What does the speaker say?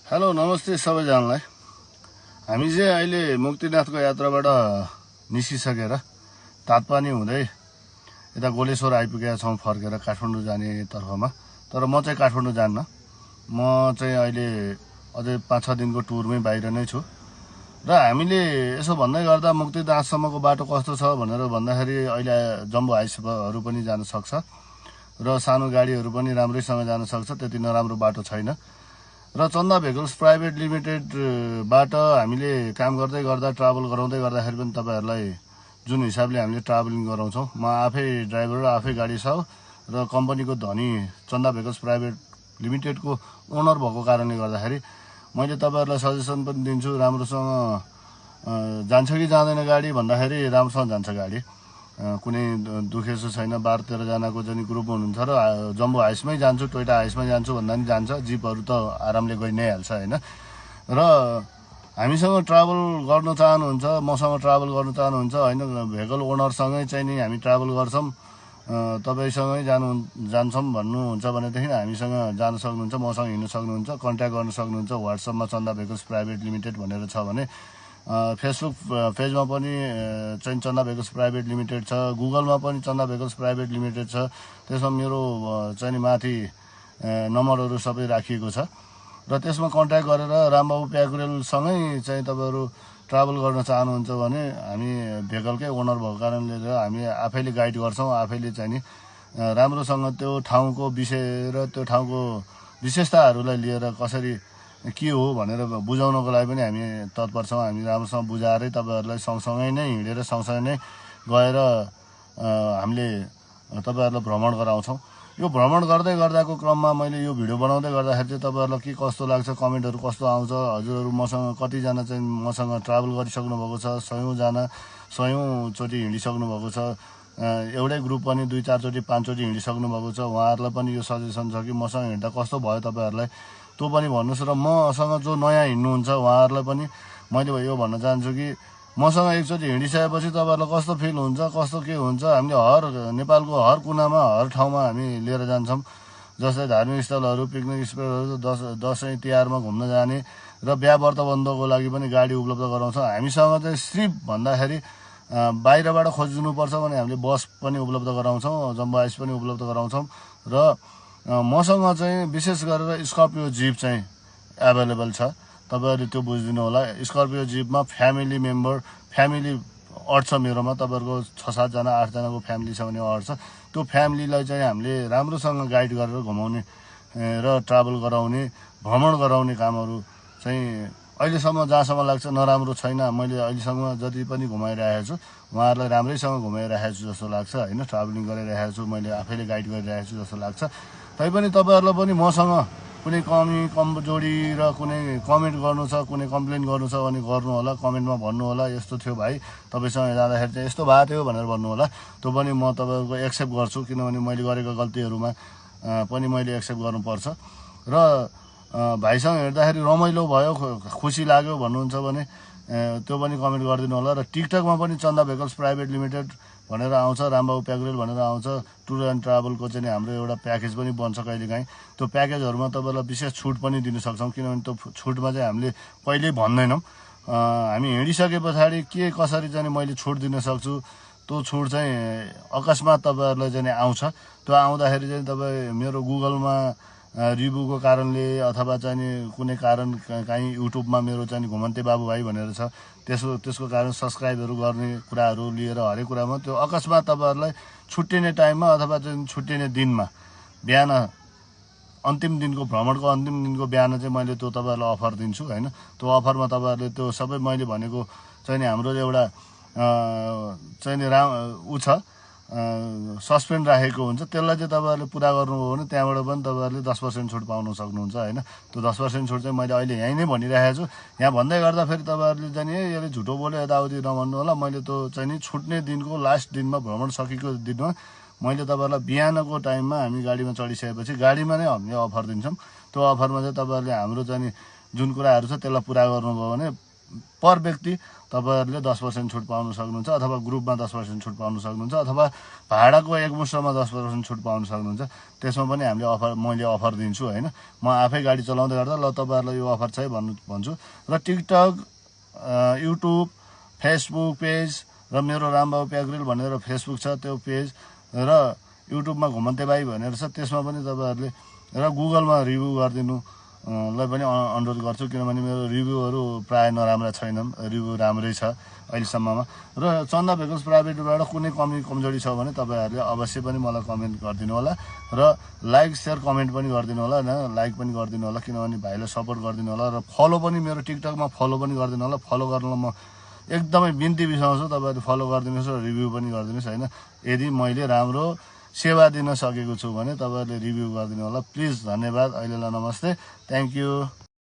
Hello नमस्ते सबैजनालाई। हामी चाहिँ अहिले मुक्तिनाथको यात्राबाट निस्किसकेर तातपानी हुँदै यता गोलेश्वर आइपुगेका छौँ फर्केर काठमाडौँ जाने तर्फमा। तर म चाहिँ काठमाडौँ जान्न, म चाहिँ अहिले अझै 5-6 दिनको टुरमै बाहिर नै छु। र हामीले यसो भन्दै गर्दा मुक्तिनाथसम्मको बाटो कस्तो छ भनेर भन्दाखेरि अहिले जम्बो हाइसहरू पनि जान सक्छ र सानो गाडीहरू पनि राम्रैसँग जान सक्छ, त्यति नराम्रो बाटो छैन। र चन्दा भेकल्स प्राइभेट लिमिटेडबाट हामीले काम गर्दै गर्दा ट्राभल गराउँदै गर्दाखेरि पनि तपाईँहरूलाई जुन हिसाबले हामीले ट्राभलिङ गराउँछौँ, म आफै ड्राइभर र आफै गाडी साउ र कम्पनीको धनी चन्दा भेकल्स प्राइभेट लिमिटेडको ओनर भएको कारणले गर्दाखेरि मैले तपाईँहरूलाई सजेसन पनि दिन्छु। राम्रोसँग जान्छ कि जाँदैन गाडी भन्दाखेरि राम्रोसँग जान्छ गाडी, कुनै दुखेसो छैन। 12-13 जनाको चाहिँ ग्रुप हुनुहुन्छ र जम्बो हाइसमै जान्छु, टोयोटा हाइसमै जान्छु भन्दा पनि जान्छ। जिपहरू त आरामले गइ नै हाल्छ होइन। र हामीसँग ट्राभल गर्न चाहनुहुन्छ, मसँग ट्राभल गर्न चाहनुहुन्छ होइन, भेकल ओनरसँगै चाहिँ नि हामी ट्राभल गर्छौँ, तपाईँसँगै जान्छौँ भन्नुहुन्छ भनेदेखि हामीसँग जान सक्नुहुन्छ, मसँग हिँड्न सक्नुहुन्छ, कन्ट्याक्ट गर्न सक्नुहुन्छ। वाट्सएपमा चन्दा भेकल्स प्राइभेट लिमिटेड भनेर छ भने, फेसबुक पेजमा पनि चाहिँ चन्दा भेकल्स प्राइभेट लिमिटेड छ, गुगलमा पनि चन्दा भेकल्स प्राइभेट लिमिटेड छ। त्यसमा मेरो चाहिँ नि माथि नम्बरहरू सबै राखिएको छ र त्यसमा कन्ट्याक्ट गरेर रामबाबु प्याकुरेलसँगै चाहिँ तपाईँहरू ट्राभल गर्न चाहनुहुन्छ भने हामी भेकलकै ओनर भएको कारणले हामी आफैले गाइड गर्छौँ, आफैले चाहिँ नि राम्रोसँग त्यो ठाउँको विषय र त्यो ठाउँको विशेषताहरूलाई लिएर कसरी के हो भनेर बुझाउनको लागि पनि हामी तत्पर छौँ। हामी राम्रोसँग बुझाएरै तपाईँहरूलाई सँगसँगै नै हिँडेर सँगसँगै नै गएर हामीले तपाईँहरूलाई भ्रमण गराउँछौँ। यो भ्रमण गर्दै गर्दाको क्रममा मैले यो भिडियो बनाउँदै गर्दाखेरि चाहिँ तपाईँहरूलाई के कस्तो लाग्छ, कमेन्टहरू कस्तो आउँछ, हजुरहरू मसँग कतिजना चाहिँ मसँग ट्राभल गरिसक्नु भएको छ, 100चोटि हिँडिसक्नु भएको छ, एउटै ग्रुप पनि 2-4 चोटि 5 चोटि हिँडिसक्नु भएको छ, उहाँहरूलाई पनि यो सजेसन छ कि मसँग हिँड्दा कस्तो भयो तपाईँहरूलाई त्यो पनि भन्नुहोस्। र मसँग जो नयाँ हिँड्नुहुन्छ उहाँहरूलाई पनि मैले यो भन्न चाहन्छु कि मसँग एकचोटि हिँडिसकेपछि तपाईँहरूलाई कस्तो फिल हुन्छ, कस्तो के हुन्छ, हामीले नेपालको हर कुनामा हर ठाउँमा हामी लिएर जान्छौँ। जस्तै धार्मिक स्थलहरू, पिकनिक स्पटहरू, दसैँ तिहारमा घुम्न जाने र बिहा व्रतबन्धको लागि पनि गाडी उपलब्ध गराउँछौँ। हामीसँग चाहिँ सिर्फ भन्दाखेरि बाहिरबाट खोजिदिनुपर्छ भने हामीले बस पनि उपलब्ध गराउँछौँ, जम्बो हाइस पनि उपलब्ध गराउँछौँ र मसँग चाहिँ विशेष गरेर स्कर्पियो जिप चाहिँ एभाइलेबल छ। तपाईँहरूले त्यो बुझिदिनु होला। स्कर्पियो जिपमा फ्यामिली अट्छ मेरोमा। तपाईँहरूको 6-7 जना 8 जनाको फ्यामिली छ भने अट्छ। त्यो फ्यामिलीलाई चाहिँ हामीले राम्रोसँग गाइड गरेर घुमाउने र ट्राभल गराउने, भ्रमण गराउने कामहरू चाहिँ अहिलेसम्म जहाँसम्म लाग्छ नराम्रो छैन। मैले अहिलेसम्म जति पनि घुमाइरहेको छु उहाँहरूलाई राम्रैसँग घुमाइरहेको छु जस्तो लाग्छ होइन। ट्राभलिङ गरिरहेको छु, मैले आफैले गाइड गरिरहेको छु जस्तो लाग्छ। तैपनि तपाईँहरूलाई पनि मसँग कुनै कमी कमजोरी र कुनै कमेन्ट गर्नु छ, कुनै कम्प्लेन गर्नु छ भने गर्नु होला, कमेन्टमा भन्नु होला, यस्तो थियो भाइ तपाईँसँग जाँदाखेरि चाहिँ यस्तो भएको थियो भनेर भन्नु होला। त्यो पनि म तपाईँहरूको एक्सेप्ट गर्छु, किनभने मैले गरेको गल्तीहरूमा पनि मैले एक्सेप्ट गर्नुपर्छ। र भाइसँग हिँड्दाखेरि रमाइलो भयो, खुसी लाग्यो भन्नुहुन्छ भने त्यो पनि कमेन्ट गरिदिनु होला। र टिकटकमा पनि चन्दा भेकल्स प्राइभेट लिमिटेड भनेर आउँछ, रामबाबु प्याकुरेल भनेर आउँछ। टुर एन्ड ट्राभलको चाहिँ हाम्रो एउटा प्याकेज पनि बन्छ कहिलेकाहीँ। त्यो प्याकेजहरूमा तपाईँलाई विशेष छुट पनि दिन सक्छौँ, किनभने त्यो छुटमा चाहिँ हामीले कहिल्यै भन्दैनौँ। हामी हिँडिसके पछाडि के कसरी चाहिँ मैले छुट दिन सक्छु, त्यो छुट चाहिँ अकस्मात तपाईँहरूलाई चाहिँ आउँछ। त्यो आउँदाखेरि चाहिँ तपाईँ मेरो गुगलमा रिभ्यूको कारणले अथवा चाहिँ कुनै कारण काहीँ युट्युबमा मेरो चाहिँ घुमन्ते बाबु भाइ भनेर छ, त्यसको कारण सब्सक्राइबहरू गर्ने कुराहरू लिएर हरेक कुरामा त्यो अकस्मात तपाईँहरूलाई छुट्टिने टाइममा अथवा चाहिँ छुट्टिने दिनमा बिहान अन्तिम दिनको भ्रमणको अन्तिम दिनको बिहान चाहिँ मैले त्यो तपाईँहरूलाई अफर दिन्छु होइन। त्यो अफरमा तपाईँहरूले त्यो सबै मैले भनेको चाहिँ नि हाम्रो एउटा चाहिँ नि छ सस्पेन्ड राखेको हुन्छ, त्यसलाई चाहिँ तपाईँहरूले पुरा गर्नुभयो भने त्यहाँबाट पनि तपाईँहरूले 10% छुट पाउन सक्नुहुन्छ होइन। त्यो 10% छुट चाहिँ मैले अहिले यहीँ नै भनिरहेको छु। यहाँ भन्दै गर्दा फेरि तपाईँहरूले चाहिँ नि यसले झुटो बोल्यो यताउति नभन्नु होला। मैले त्यो चाहिँ नि छुट्ने दिनको लास्ट दिनमा भ्रमण सकेको दिनमा मैले तपाईँहरूलाई बिहानको टाइममा हामी गाडीमा चढिसकेपछि गाडीमा नै हामीले अफर दिन्छौँ। त्यो अफरमा चाहिँ तपाईँहरूले हाम्रो चाहिँ जुन कुराहरू छ त्यसलाई पुरा गर्नुभयो भने पर व्यक्ति तपाईहरुले 10% छुट पाउन सक्नुहुन्छ अथवा ग्रुपमा 10% छुट पाउन सक्नुहुन्छ अथवा भाडाको एकमुष्टमा 10% छुट पाउन सक्नुहुन्छ त्यसमा पनि हामीले मैले अफर दिन्छु हैन म आफै गाडी चलाउँदै गर्दा ल तपाईहरुलाई यो अफर छ है भन्छु र टिकटक युट्युब फेसबुक पेज र मेरो रामबाबु प्याग्रिल भनेर फेसबुक छ त्यो पेज र युट्युबमा घुमन्ते बाई भनेर छ त्यसमा पनि तपाईहरुले र गुगलमा रिभ्यू गरिदिनु लाई पनि अनुरोध गर्छु किनभने मेरो रिभ्यूहरु प्राय नराम्रा छैनन् रिभ्यू राम्रै छ अहिलेसम्ममा र चन्दा भेकल्स प्राइभेटबाट कुनै कमी कमजोरी छ भने तपाईहरुले अवश्य पनि मलाई कमेन्ट गरिदिनु होला र लाइक शेयर कमेन्ट पनि गरिदिनु होला हैन लाइक पनि गरिदिनु होला किनभने भाइले सपोर्ट गरिदिनु होला र फलो पनि मेरो टिकटकमा फलो पनि गरिदिनु होला फलो गर्नलाई म एकदमै बिन्ती बिसाउँछु तपाईहरु फलो गरिदिनुस् र रिभ्यू पनि गरिदिनुस् हैन यदि मैले राम्रो सेवा दिन सकेको छु भने तपाईहरुले रिभ्यू गरिदिनु होला प्लिज धन्यवाद अहिलेलाई नमस्ते थ्यांक यू